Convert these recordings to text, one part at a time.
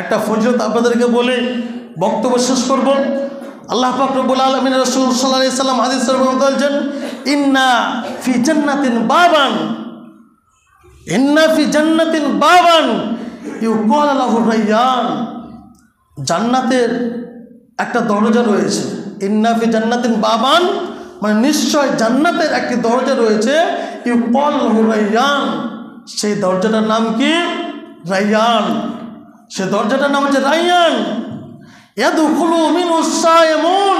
একটা ফজিলত আপনাদেরকে বলে বক্তব্য শেষ করব। আল্লাহ পাক রব্বুল আলামিন রাসূল সাল্লাল্লাহু আলাইহি সাল্লাম হাদিসের মধ্যে বলেছেন, ইন্না ফি জান্নাতিন বাবান, ইন্না ফি জান্নাতিন বাবান ইউকাল লাহু রায়্যান। জান্নাতের একটা দরজা রয়েছে। ইন্না ফি জান্নাতিন বাবান মানে নিশ্চয় জান্নাতের একটি দরজা রয়েছে, ইউকাল লাহু রায়্যান। সেই দরজাটার নাম কি? রায়্যান। সেই দরজাটার নাম হচ্ছে রায়্যান। ইয়াদখুলু মিনহুস সায়িমুন।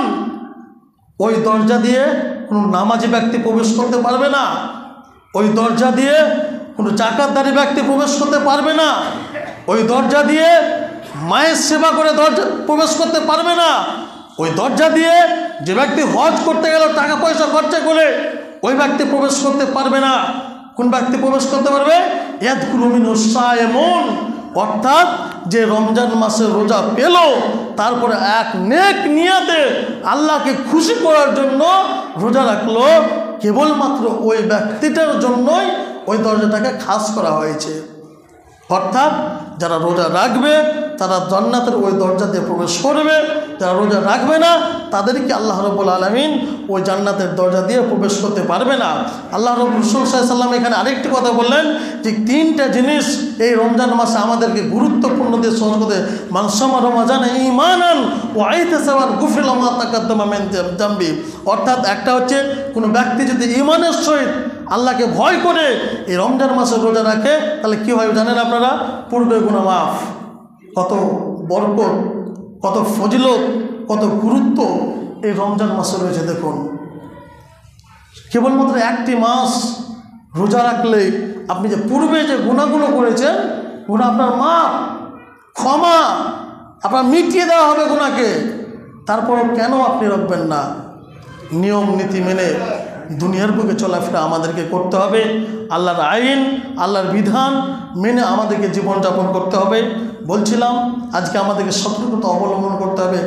ওই দরজা দিয়ে কোনো নামাজি ব্যক্তি প্রবেশ করতে পারবে না। ওই দরজা দিয়ে কোনো জাকাতদারি ব্যক্তি প্রবেশ করতে পারবে না। ওই দরজা দিয়ে মায়ের সেবা করে দরজা প্রবেশ করতে পারবে না। ওই দরজা দিয়ে যে ব্যক্তি হজ করতে গেল টাকা পয়সা খরচা করে, ওই ব্যক্তি প্রবেশ করতে পারবে না। কোন ব্যক্তি প্রবেশ করতে পারবে? ইয়াদখুলু মিনহুস সায়িমুন, অর্থাৎ যে রমজান মাসে রোজা পেল, তারপরে এক নেক নিয়াতে আল্লাহকে খুশি করার জন্য রোজা রাখলো, কেবলমাত্র ওই ব্যক্তিটার জন্যই ওই দরজাটাকে খাস করা হয়েছে। অর্থাৎ যারা রোজা রাখবে তারা জান্নাতের ওই দরজা দিয়ে প্রবেশ করবে, যারা রোজা রাখবে না তাদেরকে আল্লাহ রাব্বুল আলামিন ওই জান্নাতের দরজা দিয়ে প্রবেশ করতে পারবে না। আল্লাহ রাসূল সাল্লাল্লাহু আলাইহি সাল্লাম এখানে আরেকটি কথা বললেন যে তিনটা জিনিস এই রমজান মাসে আমাদেরকে গুরুত্বপূর্ণ দিয়ে সহজ করতে, মান সামা রমাজানা ঈমানান ওয়া ইহতিসাবান গুফিরা মা তাকাদ্দামা মিন যামবি। অর্থাৎ একটা হচ্ছে কোনো ব্যক্তি যদি ঈমানের সহিত আল্লাহকে ভয় করে এই রমজান মাসে রোজা রাখে, তাহলে কী হয় জানেন আপনারা? পূর্বে গুনাহ মাফ। কত বরকত, কত ফজিলত, কত গুরুত্ব এই রমজান মাসে রয়েছে। দেখুন, কেবলমাত্র একটি মাস রোজা রাখলে আপনি যে পূর্বে যে গুনাহগুলো করেছেন, গুনাহ আপনার মাফ, ক্ষমা, আপনার মিটিয়ে দেওয়া হবে গুনাহকে। তারপর কেন আপনি রাখবেন না? নিয়ম নীতি মেনে দুনিয়ার বুকে চলাফেরা আমাদেরকে করতে হবে। আল্লাহর আইন, আল্লাহর বিধান মেনে আমাদেরকে জীবনযাপন করতে হবে। বলছিলাম আজকে আমাদেরকে সতর্কতা অবলম্বন করতে হবে।